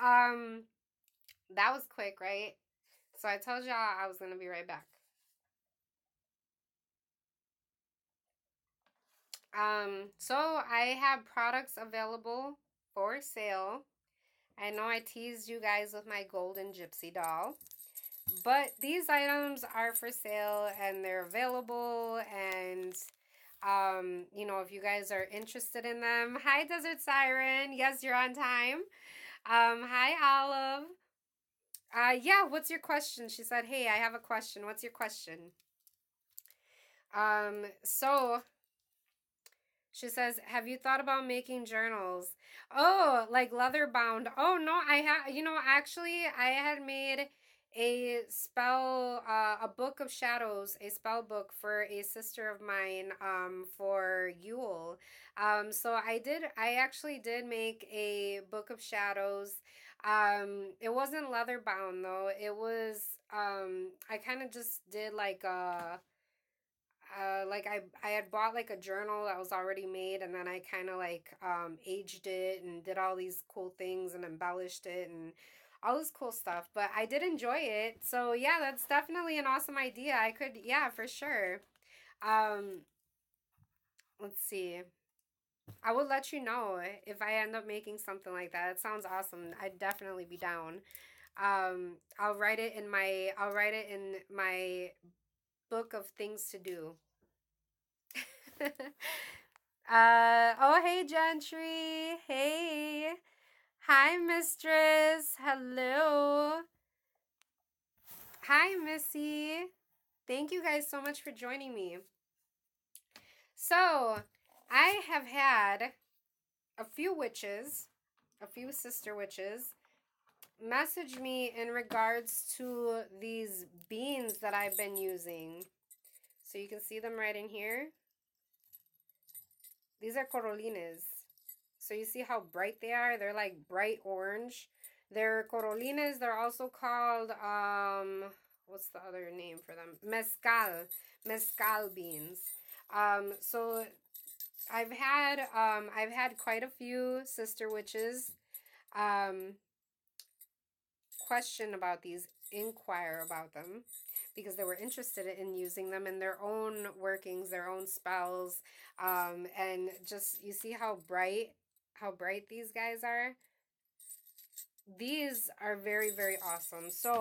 Um, that was quick, right? So I told y'all I was gonna be right back. So I have products available for sale. I know I teased you guys with my golden gypsy doll, but these items are for sale and they're available. And if you guys are interested in them, hi Desert Siren. Yes, you're on time. Hi Olive. Yeah, what's your question? She said, "Hey, I have a question. What's your question?" So she says, "Have you thought about making journals?" Oh, like leather bound. Oh no, I have. Actually, I had made a book of shadows, a spell book for a sister of mine, for Yule. So I actually did make a book of shadows. It wasn't leather bound though. It was, I kind of just did like I had bought like a journal that was already made, and then I kind of like aged it and did all these cool things and embellished it and all this cool stuff. But I did enjoy it. So yeah, that's definitely an awesome idea. I could, yeah, for sure. Um let's see. I will let you know if I end up making something like that. It sounds awesome. I'd definitely be down. I'll write it in my book of things to do. Oh, hey, Gentry. Hey. Hi, Mistress. Hello. Hi, Missy. Thank you guys so much for joining me. So, I have had a few witches, a few sister witches, message me in regards to these beans that I've been using. So, you can see them right in here. These are Corolines. So you see how bright they are? They're like bright orange. They're Corolines. They're also called, what's the other name for them? Mezcal beans. So I've had quite a few sister witches, um, question about these, inquire about them, because they were interested in using them in their own workings, their own spells, and just you see how bright these guys are. These are very, very awesome. So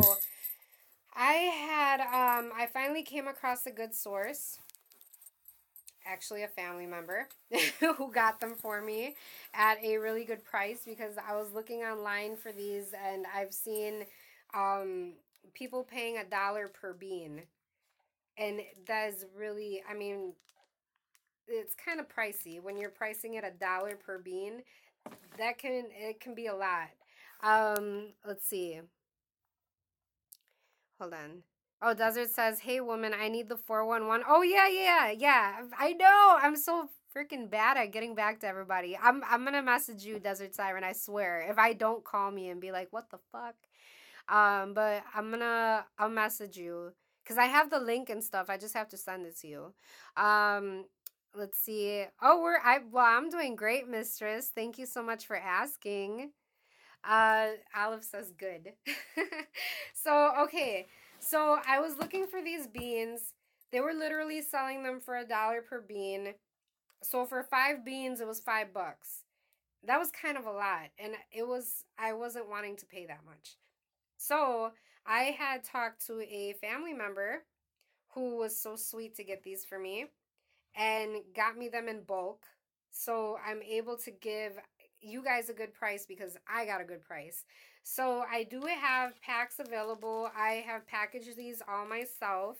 I finally came across a good source, actually a family member who got them for me at a really good price, because I was looking online for these and I've seen um, people paying $1 per bean. And that is really, I mean, it's kind of pricey when you're pricing it $1 per bean. It can be a lot. Let's see. Hold on. Oh, Desert says, "Hey woman, I need the 411." Oh yeah, yeah, yeah. I know. I'm so freaking bad at getting back to everybody. I'm gonna message you, Desert Siren, I swear. If I don't call me and be like, "What the fuck?" But I'll message you because I have the link and stuff. I just have to send it to you. Let's see. Oh, I'm doing great, mistress. Thank you so much for asking. Olive says good. So, okay. So I was looking for these beans. They were literally selling them for $1 per bean. So for 5 beans, it was $5. That was kind of a lot. And I wasn't wanting to pay that much. So I had talked to a family member who was so sweet to get these for me and got me them in bulk. So I'm able to give you guys a good price because I got a good price. So I do have packs available. I have packaged these all myself.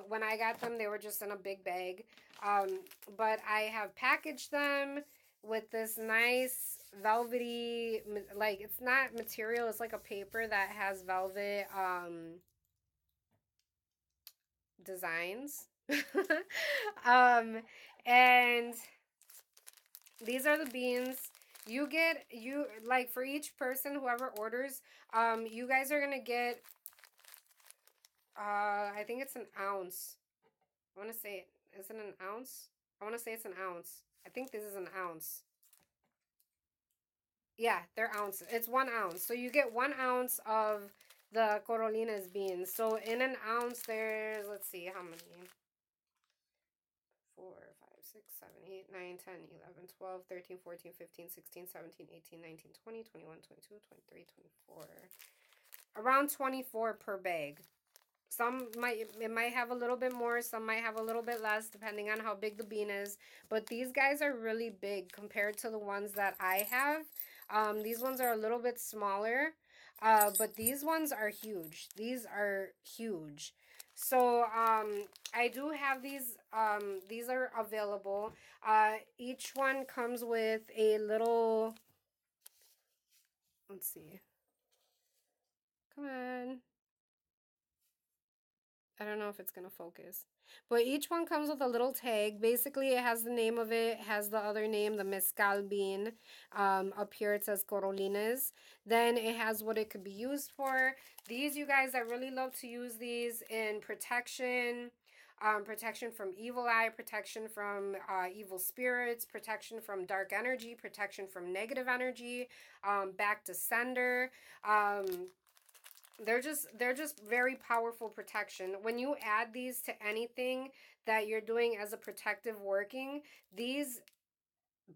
When I got them, they were just in a big bag. But I have packaged them with this nice velvety, like it's not material, it's like a paper that has velvet designs. um, and these are the beans. You like for each person, whoever orders, you guys are gonna get, I think it's an ounce. I want to say, is it an ounce? I want to say it's an ounce. I think this is an ounce. Yeah, they're ounces. It's 1 ounce. So you get 1 ounce of the Corolina's beans. So in an ounce, there's, let's see, how many? 4, 5, 6, 7, 8, 9, 10, 11, 12, 13, 14, 15, 16, 17, 18, 19, 20, 21, 22, 23, 24. Around 24 per bag. Some might, it might have a little bit more, some might have a little bit less, depending on how big the bean is. But these guys are really big compared to the ones that I have. These ones are a little bit smaller, but these ones are huge. These are huge. So I do have these. These are available. Each one comes with a little. Let's see. Come on. I don't know if it's going to focus. But each one comes with a little tag. Basically, it has the name of it, has the other name, the mezcal bean. Up here it says Corolines. Then it has what it could be used for. These, you guys, I really love to use these in protection. Protection from evil eye, protection from evil spirits, protection from dark energy, protection from negative energy, back to sender. They're just very powerful protection. When you add these to anything that you're doing as a protective working, these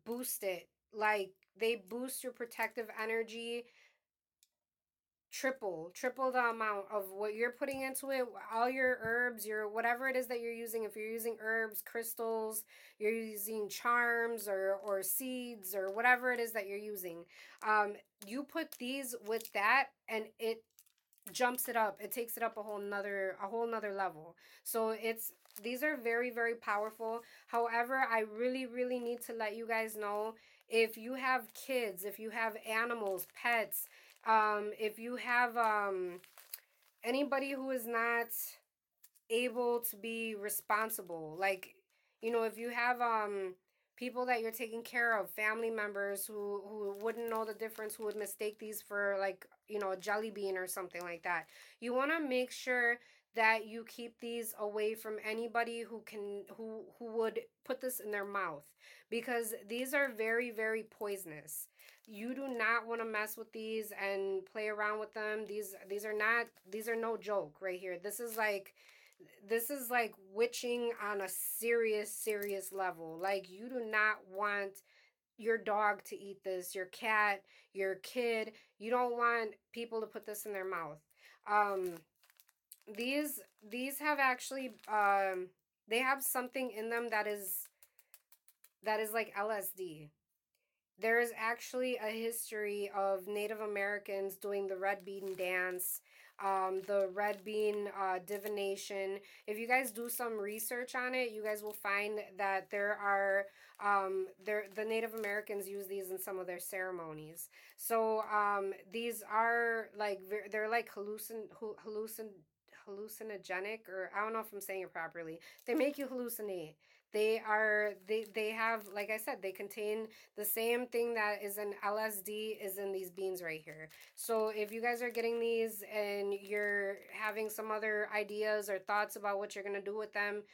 boost it. Like they boost your protective energy triple the amount of what you're putting into it. All your herbs, your whatever it is that you're using. If you're using herbs, crystals, you're using charms or seeds or whatever it is that you're using, you put these with that and it jumps it up. It takes it up a whole nother level. So these are very, very powerful. However, I really need to let you guys know, if you have kids, if you have animals, pets, if you have anybody who is not able to be responsible, like, if you have people that you're taking care of, family members who wouldn't know the difference, who would mistake these for, like, a jelly bean or something like that, you want to make sure that you keep these away from anybody who would put this in their mouth, because these are very, very poisonous. You do not want to mess with these and play around with them. These are no joke right here. This is like witching on a serious, serious level. Like, you do not want your dog to eat this, your cat, your kid. You don't want people to put this in their mouth. Um, these have actually they have something in them that is like LSD. There is actually a history of Native Americans doing the red bean dance, the red bean divination. If you guys do some research on it, you guys will find that there are the Native Americans use these in some of their ceremonies. So these are like they're like hallucinogenic, or I don't know if I'm saying it properly. They make you hallucinate. They have, like I said, they contain the same thing that is in LSD is in these beans right here. So if you guys are getting these and you're having some other ideas or thoughts about what you're going to do with them,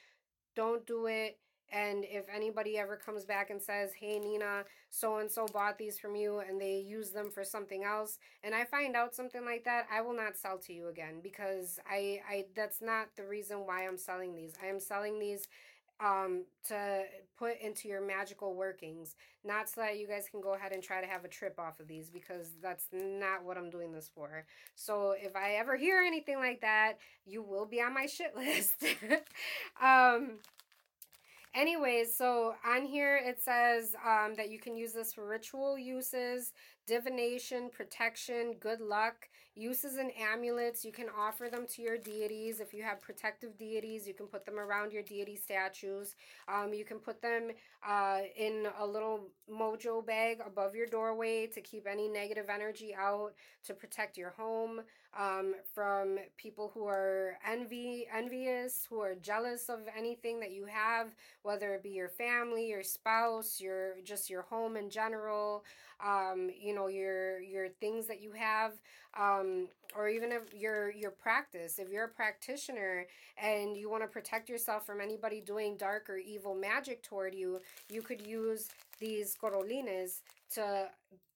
don't do it. And if anybody ever comes back and says, hey, Nina, so-and-so bought these from you and they use them for something else, and I find out something like that, I will not sell to you again, because I that's not the reason why I'm selling these. I am selling these to put into your magical workings, not so that you guys can go ahead and try to have a trip off of these, because that's not what I'm doing this for. So if I ever hear anything like that, you will be on my shit list. um Anyways, so on here it says that you can use this for ritual uses, divination, protection, good luck, uses and amulets. You can offer them to your deities. If you have protective deities, you can put them around your deity statues. You can put them in a little mojo bag above your doorway to keep any negative energy out, to protect your home from people who are envious, who are jealous of anything that you have, whether it be your family, your spouse, your home in general, your things that you have, or even if your practice. If you're a practitioner and you want to protect yourself from anybody doing dark or evil magic toward you, you could use these corolines to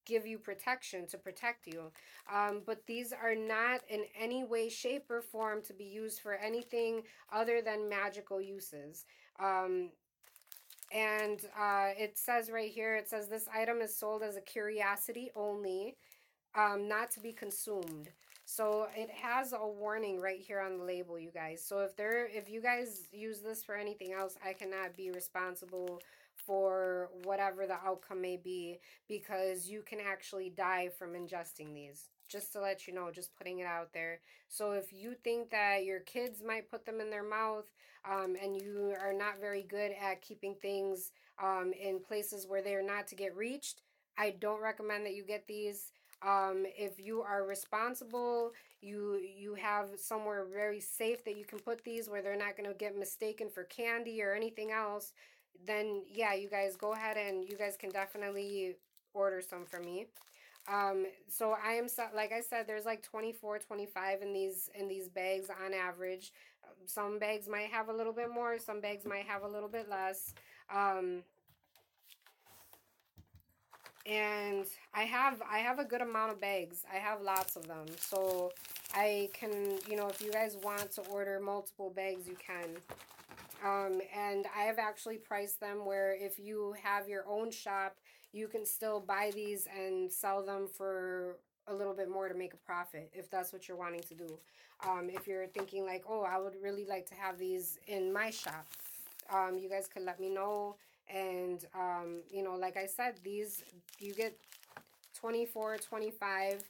give you protection, to protect you. But these are not in any way, shape, or form to be used for anything other than magical uses. Um, and it says right here, it says this item is sold as a curiosity only, not to be consumed. So it has a warning right here on the label, you guys. So if you guys use this for anything else, I cannot be responsible for whatever the outcome may be, because you can actually die from ingesting these. Just to let you know, just putting it out there. So if you think that your kids might put them in their mouth, and you are not very good at keeping things in places where they are not to get reached, I don't recommend that you get these. If you are responsible, you have somewhere very safe that you can put these where they're not going to get mistaken for candy or anything else, then yeah, you guys go ahead and you guys can definitely order some from me. So I am, like I said, there's like 24, 25 in these bags on average. Some bags might have a little bit more, some bags might have a little bit less. Um, and I have a good amount of bags. I have lots of them. So I can, if you guys want to order multiple bags, you can. And I have actually priced them where if you have your own shop, you can still buy these and sell them for a little bit more to make a profit, if that's what you're wanting to do. If you're thinking like, oh, I would really like to have these in my shop, you guys could let me know. And, like I said, these, you get 24, 25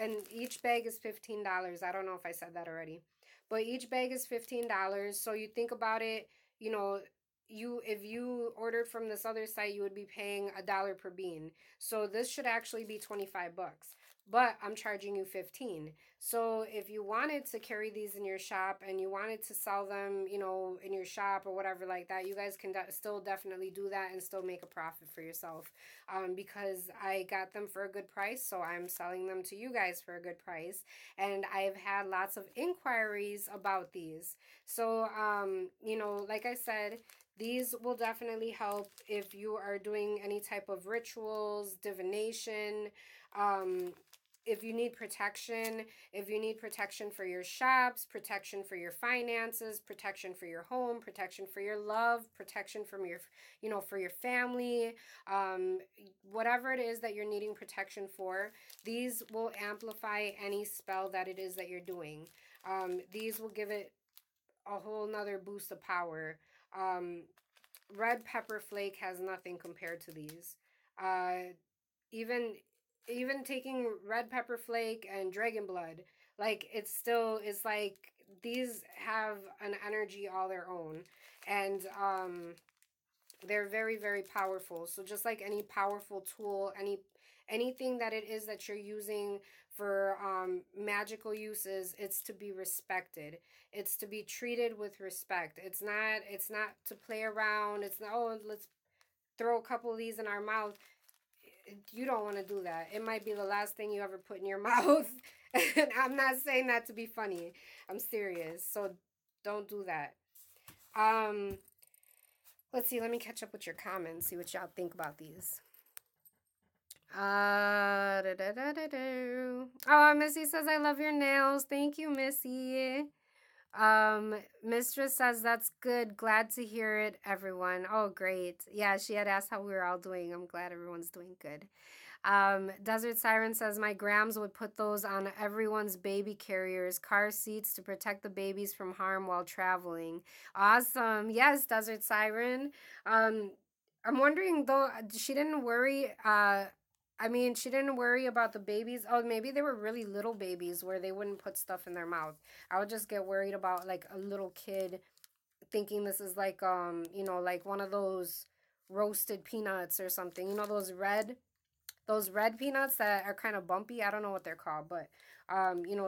and each bag is $15. I don't know if I said that already, but each bag is $15. So you think about it, you know, if you ordered from this other site, you would be paying $1 per bean. So this should actually be 25 bucks. But I'm charging you 15. So if you wanted to carry these in your shop and you wanted to sell them, in your shop or whatever like that, you guys can still definitely do that and still make a profit for yourself. Because I got them for a good price, so I'm selling them to you guys for a good price. And I've had lots of inquiries about these. So, like I said, these will definitely help if you are doing any type of rituals, divination, um, if you need protection, if you need protection for your shops, protection for your finances, protection for your home, protection for your love, protection from your, for your family, um, whatever it is that you're needing protection for, these will amplify any spell that it is that you're doing. These will give it a whole nother boost of power. Um, Red pepper flake has nothing compared to these. Uh, even even taking red pepper flake and dragon blood, like it's like these have an energy all their own. And they're very, very powerful. So just like any powerful tool, anything that it is that you're using for magical uses, it's to be respected. It's to be treated with respect. It's not to play around. It's not, oh, let's throw a couple of these in our mouth. You don't want to do that. It might be the last thing you ever put in your mouth. And I'm not saying that to be funny. I'm serious. So don't do that. Um, let's see. Let me catch up with your comments. See what y'all think about these. Da, da, da, da, da. Oh, Missy says I love your nails. Thank you, Missy. Mistress says that's good. Glad to hear it, everyone. Oh, great. Yeah, she had asked how we were all doing. I'm glad everyone's doing good. Desert Siren says my grams would put those on everyone's baby carriers, car seats to protect the babies from harm while traveling. Awesome. Yes, Desert Siren. I'm wondering though, she didn't worry. She didn't worry about the babies. Oh, maybe they were really little babies where they wouldn't put stuff in their mouth. I would just get worried about like a little kid thinking this is like like one of those roasted peanuts or something. Those red peanuts that are kind of bumpy. I don't know what they're called, but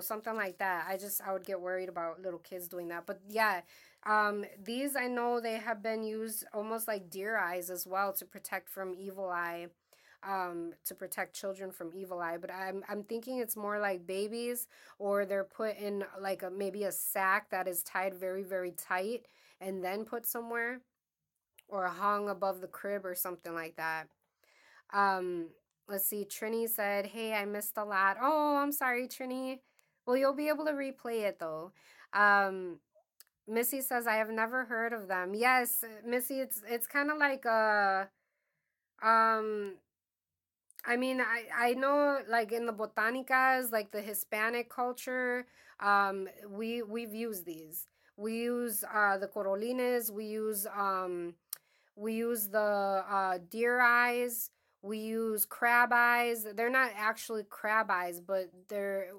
something like that. I would get worried about little kids doing that. But yeah, these I know they have been used almost like deer eyes as well to protect from evil eye. To protect children from evil eye, but I'm thinking it's more like babies, or they're put in like maybe a sack that is tied very, very tight and then put somewhere, or hung above the crib or something like that. Um, Let's see. Trini said, "Hey, I missed a lot." Oh, I'm sorry, Trini. Well, you'll be able to replay it though. Um, Missy says, "I have never heard of them." Yes, Missy, it's kind of like um I mean, I know like in the botanicas, like the Hispanic culture, we've used these. We use the corolines, we use the deer eyes, we use crab eyes. They're not actually crab eyes, but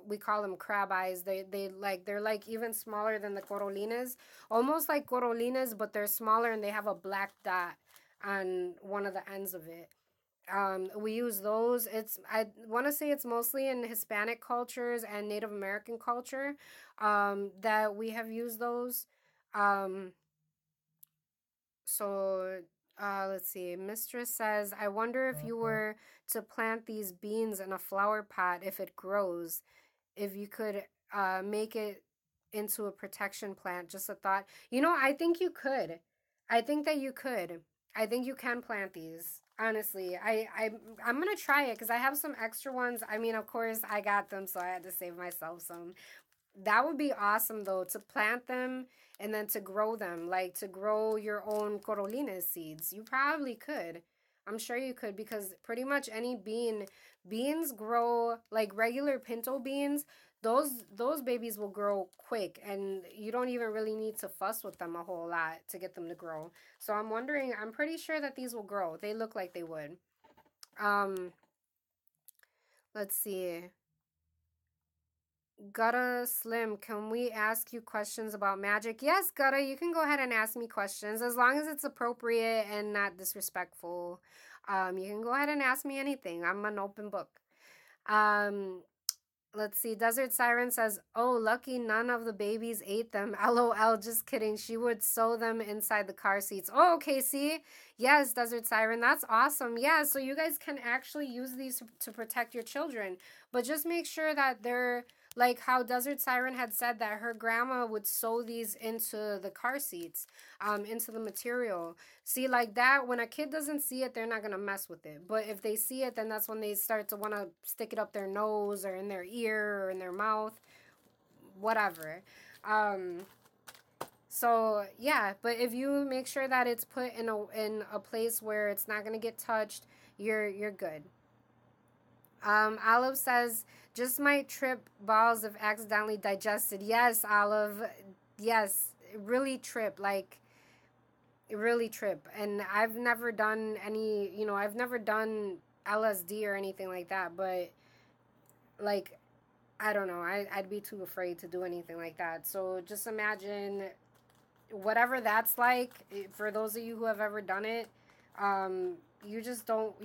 we call them crab eyes. They're like even smaller than the corolines, almost like corolines, but they're smaller and they have a black dot on one of the ends of it. We use those. I want to say it's mostly in Hispanic cultures and Native American culture that we have used those. Um, let's see. Mistress says, "I wonder if you were to plant these beans in a flower pot, if it grows, if you could make it into a protection plant." Just a thought. I think you could. I think that you could. I think you can plant these. Honestly, I'm gonna try it because I have some extra ones. I mean, of course, I got them, so I had to save myself some. That would be awesome though, to plant them and then to grow them, like to grow your own Corolina seeds. You probably could. I'm sure you could because pretty much any beans grow like regular pinto beans. Those babies will grow quick and you don't even really need to fuss with them a whole lot to get them to grow. So I'm pretty sure that these will grow. They look like they would. Um, let's see. Gutta Slim, can we ask you questions about magic? Yes, Gutta, you can go ahead and ask me questions as long as it's appropriate and not disrespectful. You can go ahead and ask me anything. I'm an open book. Um, let's see. Desert Siren says, "Oh, lucky none of the babies ate them." LOL, just kidding. She would sew them inside the car seats. Oh, okay, see? Yes, Desert Siren, that's awesome. Yeah, so you guys can actually use these to protect your children. But just make sure that they're like how Desert Siren had said that her grandma would sew these into the car seats, into the material. See, like that, when a kid doesn't see it, they're not going to mess with it. But if they see it, then that's when they start to want to stick it up their nose or in their ear or in their mouth, whatever. Um, so yeah, but if you make sure that it's put in a place where it's not going to get touched, you're good. Olive says, "Just might trip balls if accidentally digested." Yes, Olive. Yes, really trip. Like, really trip. And I've never done I've never done LSD or anything like that. But, like, I don't know. I'd be too afraid to do anything like that. So just imagine whatever that's like for those of you who have ever done it. You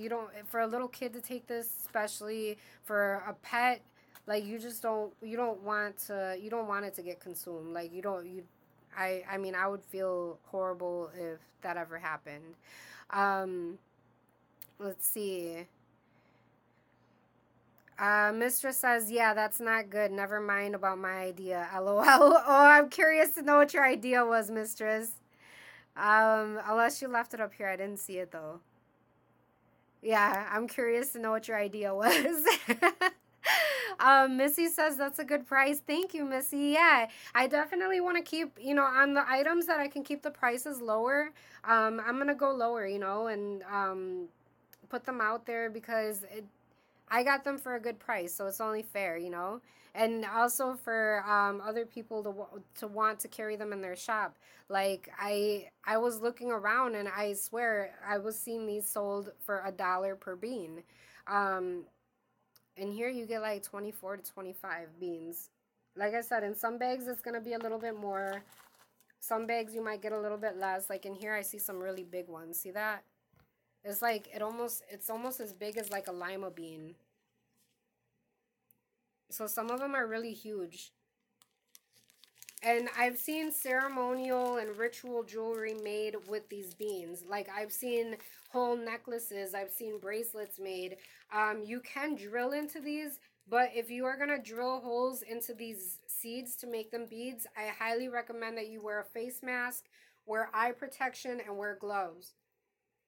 don't for a little kid to take this, especially for a pet, like you don't want it to get consumed. Like you don't you I mean, I would feel horrible if that ever happened. um let's see. Mistress says, "Yeah, that's not good. Never mind about my idea." LOL. Oh, I'm curious to know what your idea was, Mistress. Unless you left it up here, I didn't see it though. Yeah, I'm curious to know what your idea was. Missy says that's a good price. Thank you, Missy. Yeah, I definitely want to keep, on the items that I can keep the prices lower. I'm gonna go lower, and put them out there because I got them for a good price, so it's only fair. And also for other people to want to carry them in their shop. Like I was looking around and I swear I was seeing these sold for $1 per bean. Um, and here you get like 24 to 25 beans. Like I said, in some bags it's gonna be a little bit more. Some bags you might get a little bit less. Like in here I see some really big ones. See that? It's almost as big as like a lima bean. So some of them are really huge. And I've seen ceremonial and ritual jewelry made with these beans. Like I've seen whole necklaces, I've seen bracelets made. You can drill into these, but if you are going to drill holes into these seeds to make them beads, I highly recommend that you wear a face mask, wear eye protection, and wear gloves.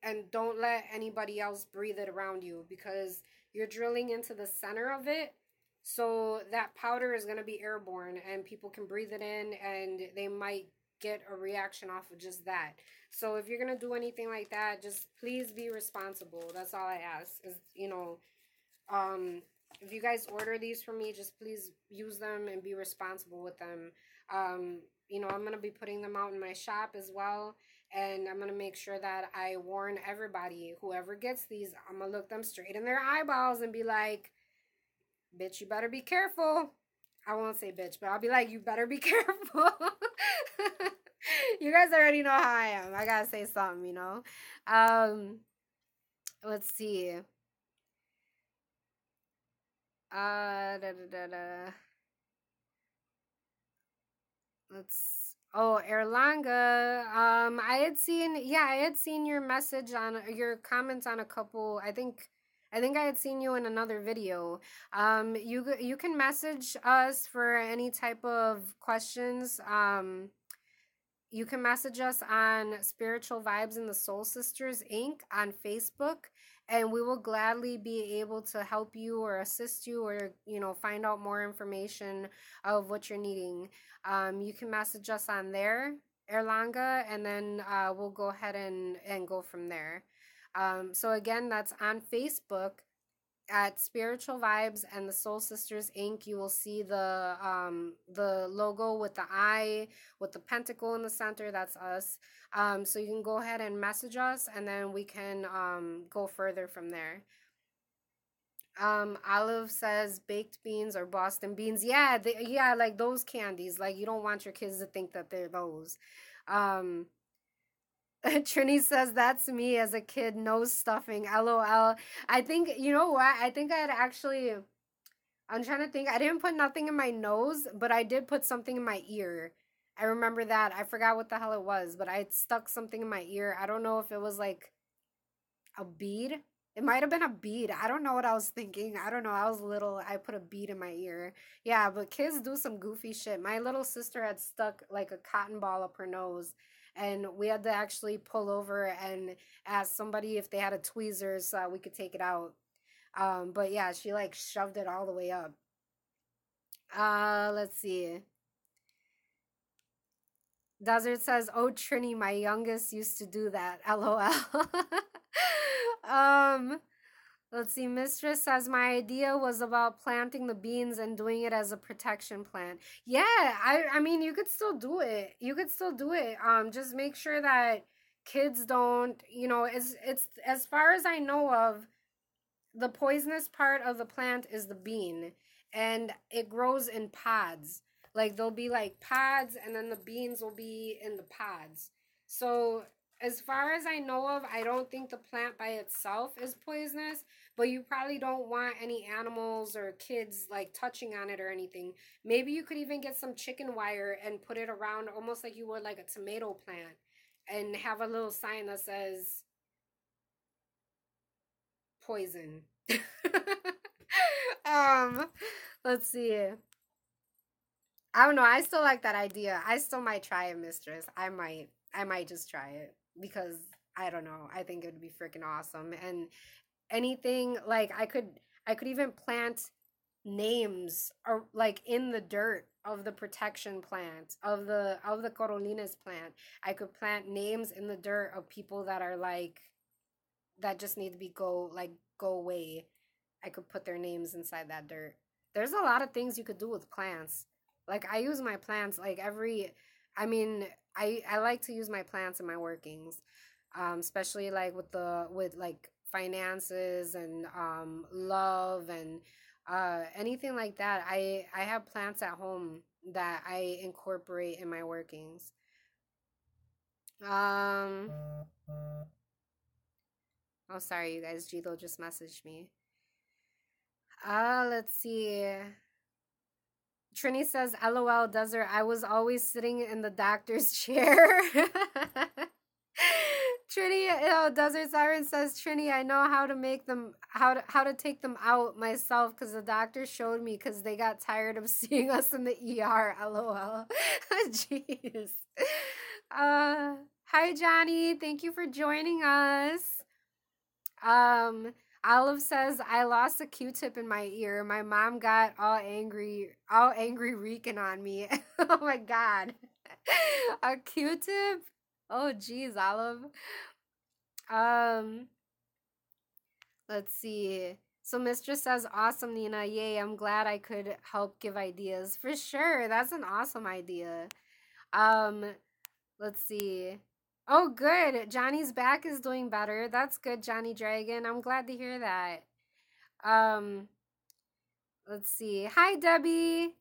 And don't let anybody else breathe it around you because you're drilling into the center of it. So that powder is going to be airborne and people can breathe it in and they might get a reaction off of just that. So if you're going to do anything like that, just please be responsible. That's all I ask is, um, if you guys order these from me, just please use them and be responsible with them. I'm going to be putting them out in my shop as well. And I'm going to make sure that I warn everybody, whoever gets these, I'm going to look them straight in their eyeballs and be like, bitch, you better be careful. I won't say bitch, but I'll be like, you better be careful. You guys already know how I am. I got to say something. Let's see. Da, da, da, da. Erlanga. I had seen your message on your comments on a couple. I think I had seen you in another video. You can message us for any type of questions. You can message us on Spiritual Vibes and the Soul Sisters Inc. on Facebook, and we will gladly be able to help you or assist you or, find out more information of what you're needing. You can message us on there, Erlanga, and then we'll go ahead and go from there. So again, that's on Facebook at Spiritual Vibes and the Soul Sisters Inc. You will see the logo with the eye with the pentacle in the center. That's us. So you can go ahead and message us, and then we can go further from there. Olive says baked beans or Boston beans. Yeah, like those candies. Like you don't want your kids to think that they're those. Trini says that's me as a kid, nose stuffing, LOL. I think, you know what? I think I had actually, I'm trying to think. I didn't put nothing in my nose, but I did put something in my ear. I remember that. I forgot what the hell it was, but I stuck something in my ear. I don't know if it was like a bead. It might have been a bead. I don't know what I was thinking. I don't know. I was little. I put a bead in my ear. Yeah, but kids do some goofy shit. My little sister had stuck like a cotton ball up her nose, and we had to actually pull over and ask somebody if they had a tweezer so we could take it out. But yeah, she like shoved it all the way up. Let's see. Desert says, "Oh, Trini, my youngest used to do that." LOL. um, let's see. Mistress says, "My idea was about planting the beans and doing it as a protection plant." Yeah, I mean, you could still do it. You could still do it. Just make sure that kids don't, it's as far as I know of, the poisonous part of the plant is the bean, and it grows in pods. Like there'll be like pods, and then the beans will be in the pods. So as far as I know of, I don't think the plant by itself is poisonous, but you probably don't want any animals or kids like touching on it or anything. Maybe you could even get some chicken wire and put it around almost like you would like a tomato plant, and have a little sign that says poison. um, let's see. I don't know. I still like that idea. I still might try it, Mistress. I might just try it because I don't know. I think it would be freaking awesome. And anything like I could even plant names or like in the dirt of the protection plant of the Corolines plant. I could plant names in the dirt of people that are like that just need to go away. I could put their names inside that dirt. There's a lot of things you could do with plants. Like I use my plants like I mean, I like to use my plants in my workings. Especially like with like finances and love and anything like that. I have plants at home that I incorporate in my workings. Um oh, sorry you guys, Gito just messaged me. Let's see. Trini says, "LOL, Desert. I was always sitting in the doctor's chair." Trini, Desert Siren says, "Trini, I know how to make them, how to take them out myself because the doctor showed me because they got tired of seeing us in the ER." LOL. Jeez. Hi Johnny. Thank you for joining us. Olive says, I lost a Q-tip in my ear. My mom got all angry reeking on me. Oh my God. A Q-tip? Oh geez, Olive. Um, let's see. So Mistress says, awesome, Nina. Yay, I'm glad I could help give ideas. For sure. That's an awesome idea. Um, let's see. Oh, good. Johnny's back is doing better. That's good, Johnny Dragon. I'm glad to hear that. Um, let's see. Hi, Debbie.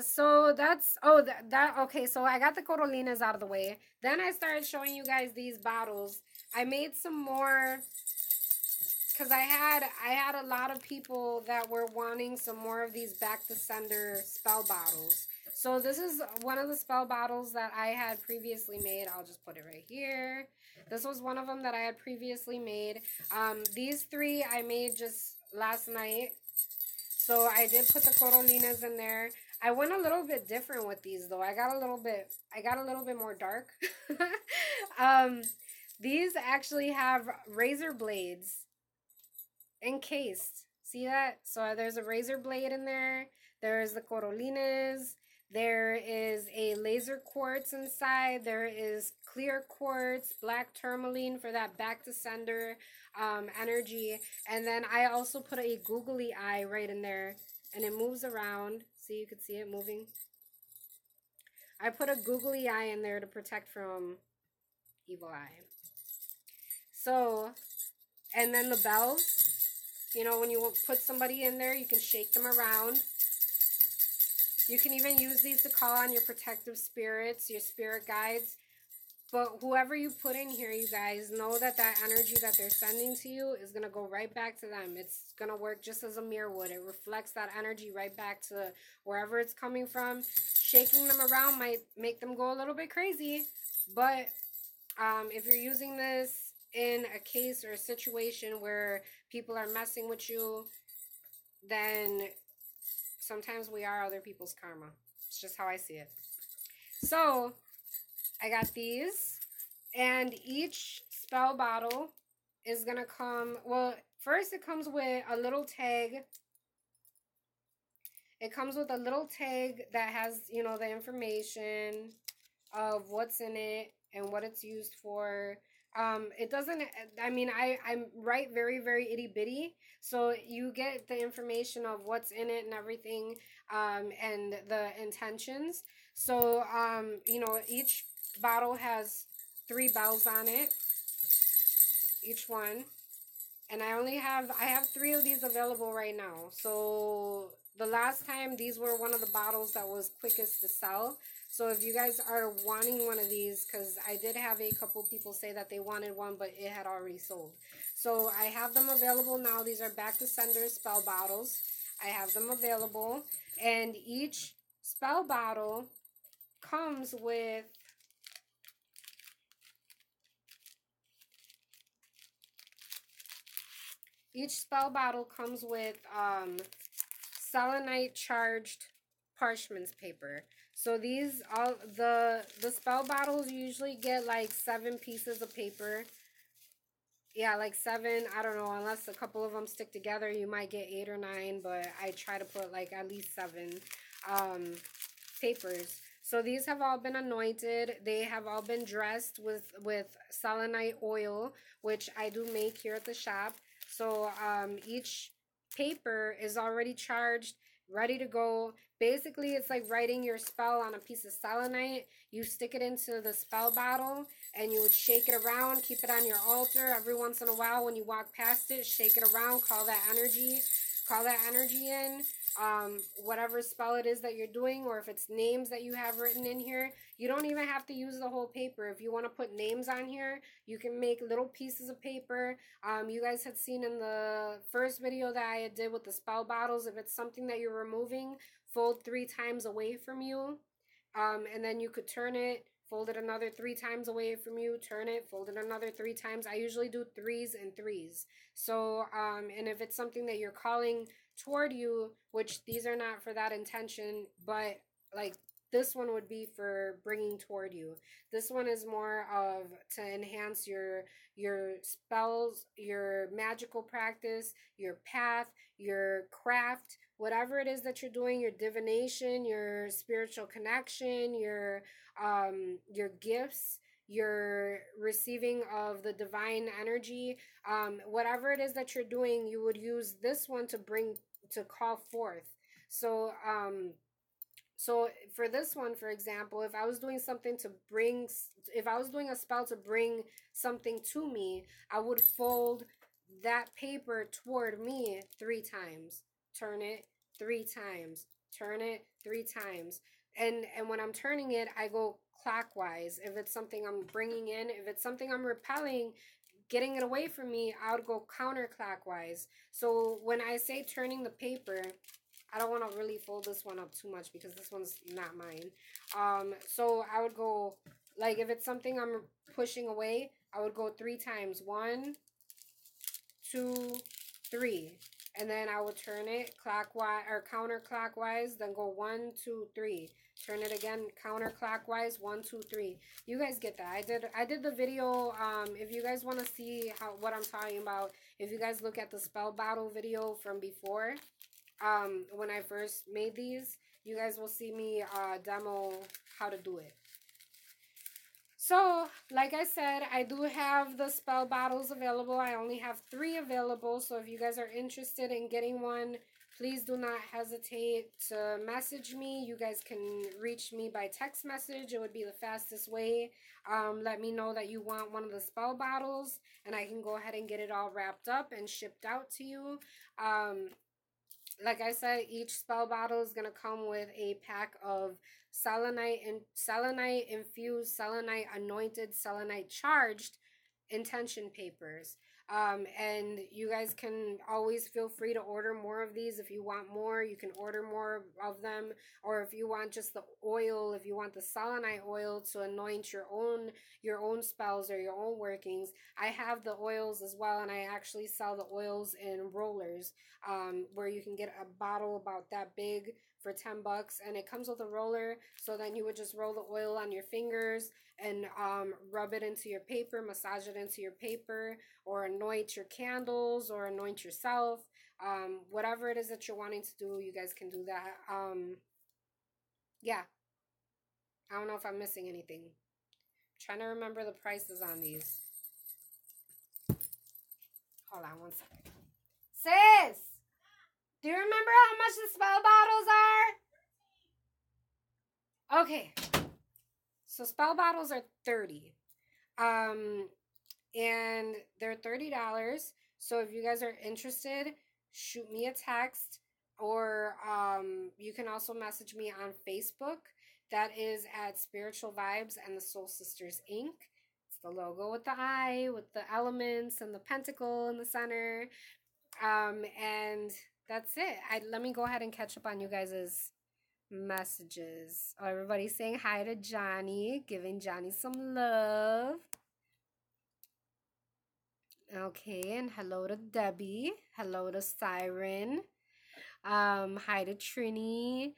So that's that okay. So I got the Corolinas out of the way. Then I started showing you guys these bottles. I made some more because I had a lot of people that were wanting some more of these back to sender spell bottles. So this is one of the spell bottles that I had previously made. I'll just put it right here. This was one of them that I had previously made. These three I made just last night. So I did put the Corolinas in there. I went a little bit different with these though. I got a little bit more dark. um, these actually have razor blades encased. See that? So there's a razor blade in there. There's the Corolines. There is a laser quartz inside. There is clear quartz, black tourmaline for that back to sender energy. And then I also put a googly eye right in there, and it moves around. See, you can see it moving. I put a googly eye in there to protect from evil eye. So, and then the bells. You know, when you put somebody in there, you can shake them around. You can even use these to call on your protective spirits, your spirit guides. But whoever you put in here, you guys, know that that energy that they're sending to you is going to go right back to them. It's going to work just as a mirror would. It reflects that energy right back to wherever it's coming from. Shaking them around might make them go a little bit crazy. But if you're using this in a case or a situation where people are messing with you, then sometimes we are other people's karma. It's just how I see it. So I got these, and each spell bottle is gonna come, well, first it comes with a little tag. It comes with a little tag that has, you know, the information of what's in it and what it's used for. It doesn't, I mean, I write very, very itty bitty. So you get the information of what's in it and everything, and the intentions. So, you know, each bottle has 3 bells on it, each one. And I have 3 of these available right now. So the last time, these were one of the bottles that was quickest to sell. So if you guys are wanting one of these, because I did have a couple people say that they wanted one, but it had already sold. So I have them available now. These are back to sender spell bottles. I have them available. And each spell bottle comes with selenite charged parchment paper. So these all the spell bottles usually get like 7 pieces of paper. Yeah, like 7. I don't know, unless a couple of them stick together, you might get 8 or 9, but I try to put like at least 7 papers. So these have all been anointed. They have all been dressed with selenite oil, which I do make here at the shop. So each paper is already charged, ready to go. Basically, it's like writing your spell on a piece of selenite. You stick it into the spell bottle, and you would shake it around, keep it on your altar. Every once in a while, when you walk past it, shake it around, call that energy in. Whatever spell it is that you're doing, or if it's names that you have written in here, you don't even have to use the whole paper. If you want to put names on here, you can make little pieces of paper. You guys had seen in the first video that I did with the spell bottles, if it's something that you're removing, fold 3 times away from you, and then you could turn it, fold it another 3 times away from you, turn it, fold it another 3 times. I usually do 3s and 3s. So and if it's something that you're calling toward you, which these are not for that intention, but like this one would be for bringing toward you. This one is more of to enhance your spells, your magical practice, your path, your craft, whatever it is that you're doing, your divination, your spiritual connection, your gifts, your receiving of the divine energy, whatever it is that you're doing, you would use this one to bring, to call forth. So so for this one, for example, if I was doing something to bring, if I was doing a spell to bring something to me, I would fold that paper toward me 3 times, turn it 3 times, turn it 3 times. And when I'm turning it, I go clockwise. If it's something I'm bringing in, if it's something I'm repelling, getting it away from me, I would go counterclockwise. So when I say turning the paper, I don't want to really fold this one up too much because this one's not mine. So I would go, like, if it's something I'm pushing away, I would go 3 times. 1, 2, 3. And then I would turn it clockwise or counterclockwise, then go 1, 2, 3. Turn it again counterclockwise, 1, 2, 3. You guys get that. I did the video. If you guys want to see what I'm talking about, if you guys look at the spell battle video from before, when I first made these, you guys will see me demo how to do it. So, like I said, I do have the spell bottles available. I only have 3 available. So if you guys are interested in getting one, please do not hesitate to message me. You guys can reach me by text message. It would be the fastest way. Let me know that you want one of the spell bottles, and I can go ahead and get it all wrapped up and shipped out to you. Like I said, each spell bottle is going to come with a pack of selenite infused, selenite anointed, selenite charged intention papers. And you guys can always feel free to order more of these. If you want more, you can order more of them. Or if you want just the oil, if you want the selenite oil to anoint your own spells or your own workings, I have the oils as well, and I actually sell the oils in rollers, where you can get a bottle about that big for $10, and it comes with a roller. So then you would just roll the oil on your fingers and rub it into your paper, massage it into your paper, or anoint your candles, or anoint yourself. Whatever it is that you're wanting to do, you guys can do that. Yeah, I don't know if I'm missing anything. I'm trying to remember the prices on these. Hold on one second. Sis, do you remember how much the spell bottles are? Okay, so spell bottles are $30. And they're $30. So if you guys are interested, shoot me a text, or you can also message me on Facebook. That is at Spiritual Vibes and the Soul Sisters Inc. It's the logo with the eye, with the elements and the pentacle in the center. And that's it. Let me go ahead and catch up on you guys' messages. Oh, everybody's saying hi to Johnny, giving Johnny some love. Okay, and hello to Debbie. Hello to Siren. Hi to Trini.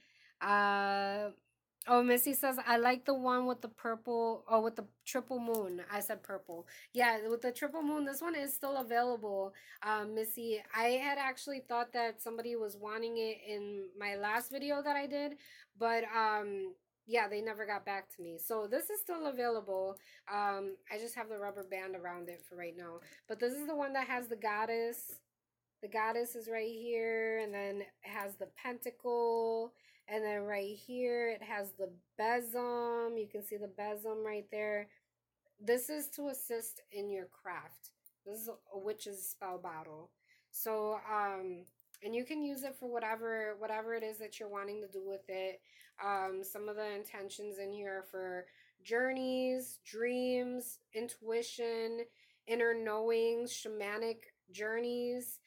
Oh, Missy says, I like the one with the purple, oh, with the triple moon. I said purple. Yeah, with the triple moon, this one is still available. Missy, I had actually thought that somebody was wanting it in my last video that I did, but, yeah, they never got back to me. So this is still available. I just have the rubber band around it for right now. But this is the one that has the goddess. The goddess is right here, and then it has the pentacle, and then right here it has the besom. You can see the besom right there. This is to assist in your craft. This is a witch's spell bottle. So, and you can use it for whatever it is that you're wanting to do with it. Some of the intentions in here are for journeys, dreams, intuition, inner knowings, shamanic journeys,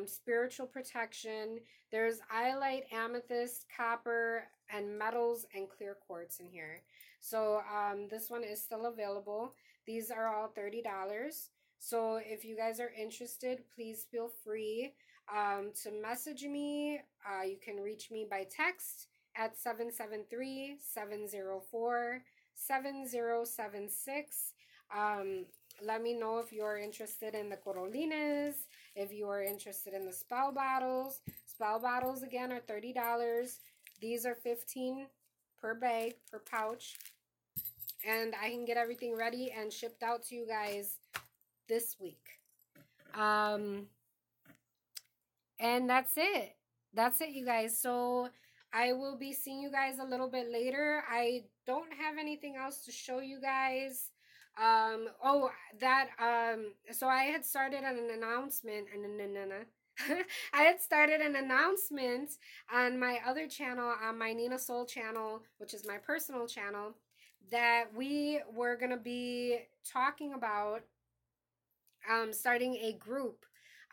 spiritual protection. There's iolite, amethyst, copper, and metals and clear quartz in here. So this one is still available. These are all $30. So if you guys are interested, please feel free to message me. You can reach me by text. at 773-704-7076. Let me know if you're interested in the Corolines, if you are interested in the spell bottles. Spell bottles, again, are $30. These are $15 per bag, per pouch. And I can get everything ready and shipped out to you guys this week. And that's it. That's it, you guys. So I will be seeing you guys a little bit later. I don't have anything else to show you guys. So I had started an announcement. I had started an announcement on my other channel, on my Nina Soul channel, which is my personal channel, that we were going to be talking about starting a group,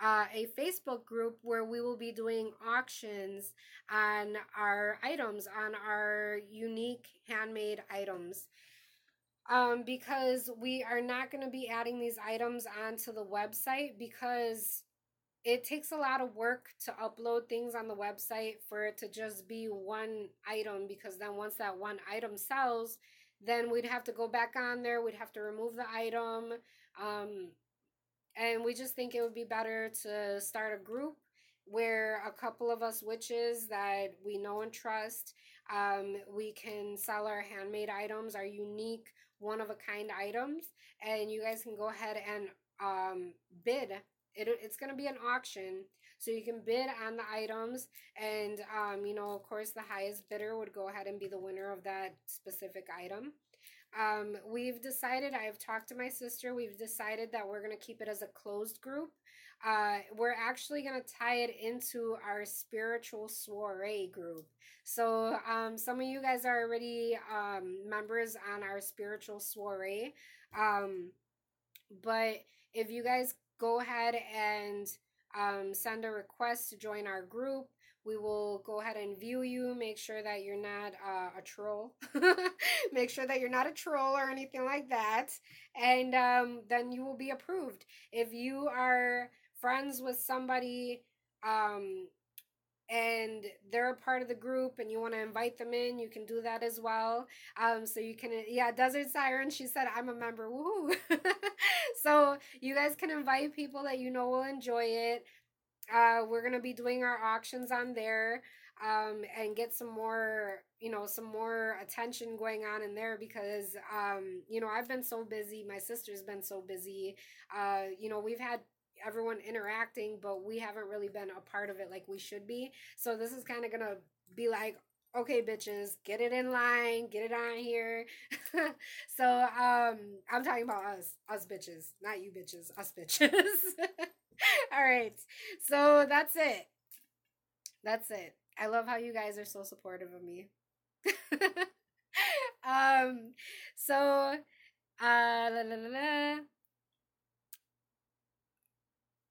a Facebook group where we will be doing auctions on our items, on our unique handmade items. Because we are not going to be adding these items onto the website because it takes a lot of work to upload things on the website for it to just be one item, because then once that one item sells, then we'd have to go back on there, we'd have to remove the item. And we just think it would be better to start a group where a couple of us witches that we know and trust, we can sell our handmade items, our unique one-of-a-kind items, and you guys can go ahead and bid. It's going to be an auction, so you can bid on the items, and of course the highest bidder would go ahead and be the winner of that specific item. We've decided, I've talked to my sister, we've decided that we're going to keep it as a closed group. We're actually going to tie it into our spiritual soiree group. So some of you guys are already members on our spiritual soiree. But if you guys go ahead and send a request to join our group, we will go ahead and view you, make sure that you're not a troll. Make sure that you're not a troll or anything like that. And then you will be approved. If you are friends with somebody and they're a part of the group and you want to invite them in, you can do that as well. So you can, yeah, Desert Siren, she said, I'm a member, woohoo. So you guys can invite people that you know will enjoy it. We're going to be doing our auctions on there, and get some more attention going on in there because, I've been so busy. My sister's been so busy. We've had everyone interacting, but we haven't really been a part of it like we should be. So this is kind of going to be like, okay, bitches, get it in line, get it on here. So, I'm talking about us bitches, not you bitches, us bitches. All right. So that's it. That's it. I love how you guys are so supportive of me. So, la, la, la, la.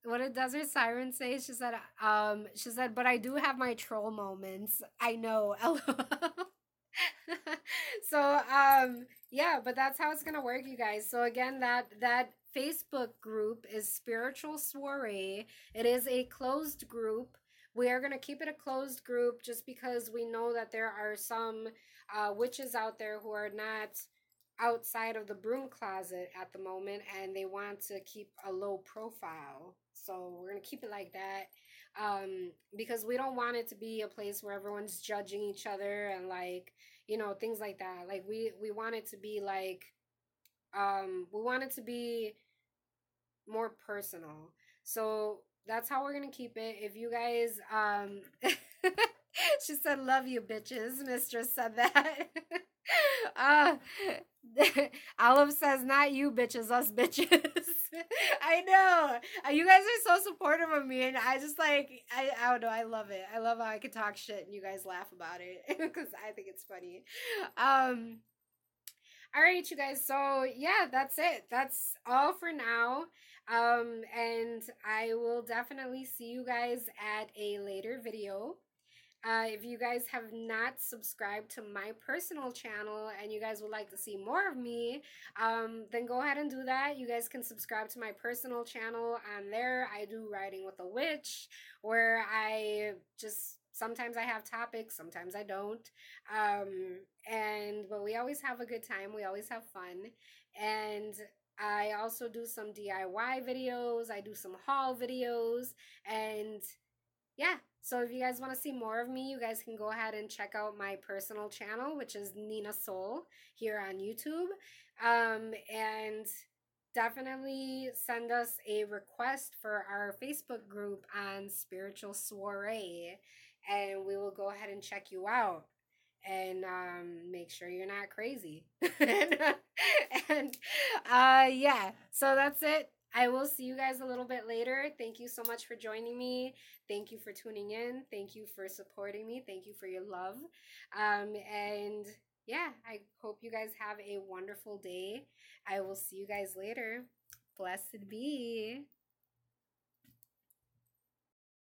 What did Desert Siren say? She said, but I do have my troll moments. I know. So, yeah, but that's how it's gonna work, you guys. So again, that Facebook group is Spiritual Soiree. It is a closed group. We are gonna keep it a closed group just because we know that there are some witches out there who are not outside of the broom closet at the moment, and they want to keep a low profile. So we're gonna keep it like that, because we don't want it to be a place where everyone's judging each other and things like that. Like we want it to be like, we want it to be more personal. So that's how we're gonna keep it. If you guys, she said, "Love you, bitches." Mistress said that. uh, Olive says, "Not you, bitches, us bitches." I know. You guys are so supportive of me, and I just I don't know. I love it. I love how I can talk shit and you guys laugh about it because I think it's funny. All right, you guys. So yeah, that's it. That's all for now. And I will definitely see you guys at a later video. If you guys have not subscribed to my personal channel and you guys would like to see more of me, then go ahead and do that. You guys can subscribe to my personal channel on there. I do Riding with a Witch, where I just Sometimes I have topics, sometimes I don't. But we always have a good time. We always have fun. And I also do some DIY videos. I do some haul videos. And yeah, so if you guys want to see more of me, you guys can go ahead and check out my personal channel, which is Nina Soul here on YouTube. And definitely send us a request for our Facebook group on Spiritual Soiree, and we will go ahead and check you out and make sure you're not crazy. and yeah, so that's it. I will see you guys a little bit later. Thank you so much for joining me. Thank you for tuning in. Thank you for supporting me. Thank you for your love. And yeah, I hope you guys have a wonderful day. I will see you guys later. Blessed be.